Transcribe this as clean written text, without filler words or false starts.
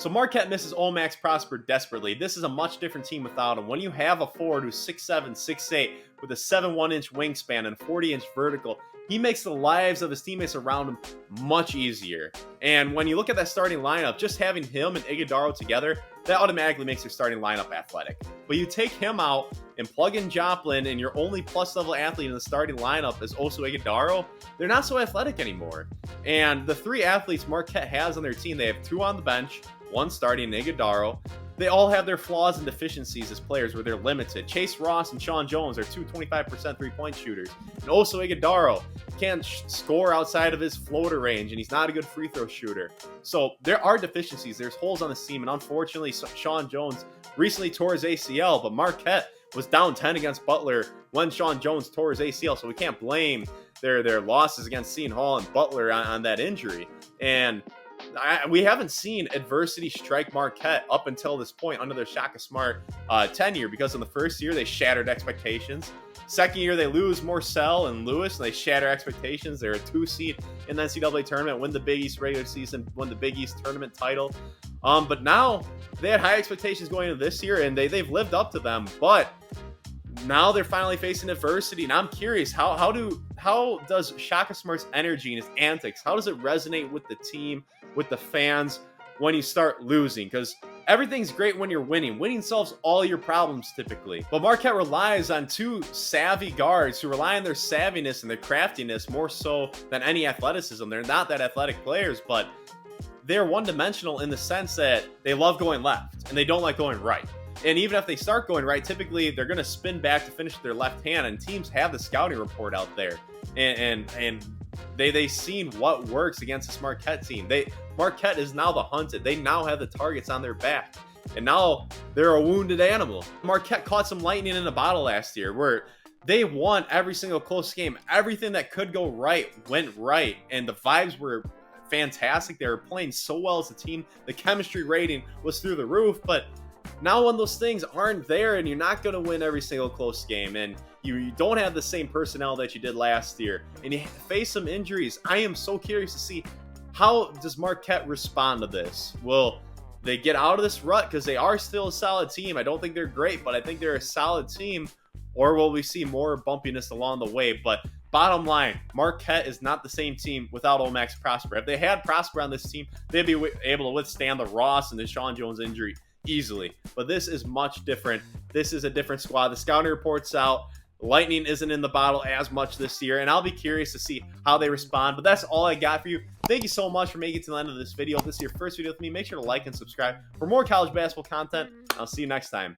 So Marquette misses Omax Prosper desperately. This is a much different team without him. When you have a forward who's 6'7", 6'8", with a 7'1" wingspan and 40-inch vertical, he makes the lives of his teammates around him much easier. And when you look at that starting lineup, just having him and Iguodaro together, that automatically makes your starting lineup athletic. But you take him out and plug in Joplin, and your only plus-level athlete in the starting lineup is also Iguodaro, they're not so athletic anymore. And the three athletes Marquette has on their team, they have two on the bench, one starting, Iguodaro. They all have their flaws and deficiencies as players where they're limited. Chase Ross and Sean Jones are two 25% three-point shooters. And also Iguodaro can't score outside of his floater range, and he's not a good free throw shooter. So there are deficiencies. There's holes on this team, and unfortunately, Sean Jones recently tore his ACL, but Marquette was down 10 against Butler when Sean Jones tore his ACL, so we can't blame their losses against Seton Hall and Butler on that injury. And we haven't seen adversity strike Marquette up until this point under their Shaka Smart tenure, because in the first year they shattered expectations. Second year they lose Morcell and Lewis, and they shatter expectations. They're a 2 seed in the NCAA tournament, win the Big East regular season, win the Big East tournament title. But now they had high expectations going into this year, and they've lived up to them. But now they're finally facing adversity, and I'm curious, how does Shaka Smart's energy and his antics, how does it resonate with the team, with the fans when you start losing? Because everything's great when you're winning. Winning solves all your problems typically. But Marquette relies on two savvy guards who rely on their savviness and their craftiness more so than any athleticism. They're not that athletic players, but they're one-dimensional in the sense that they love going left and they don't like going right. And even if they start going right, typically they're going to spin back to finish with their left hand, and teams have the scouting report out there. And they've seen what works against this Marquette team. Marquette is now the hunted. They now have the targets on their back. And now they're a wounded animal. Marquette caught some lightning in a bottle last year where they won every single close game. Everything that could go right went right. And the vibes were fantastic. They were playing so well as a team. The chemistry rating was through the roof. But now when those things aren't there, and you're not going to win every single close game, and you don't have the same personnel that you did last year, and you face some injuries, I am so curious to see, how does Marquette respond to this? Will they get out of this rut because they are still a solid team? I don't think they're great, but I think they're a solid team. Or will we see more bumpiness along the way? But bottom line, Marquette is not the same team without Omax Prosper. If they had Prosper on this team, they'd be able to withstand the Ross and the Sean Jones injury easily. But this is much different. This is a different squad. The scouting report's out. Lightning isn't in the bottle as much this year, and I'll be curious to see how they respond. But that's all I got for you. Thank you so much for making it to the end of this video. If this is your first video with me, make sure to like and subscribe for more college basketball content. I'll see you next time.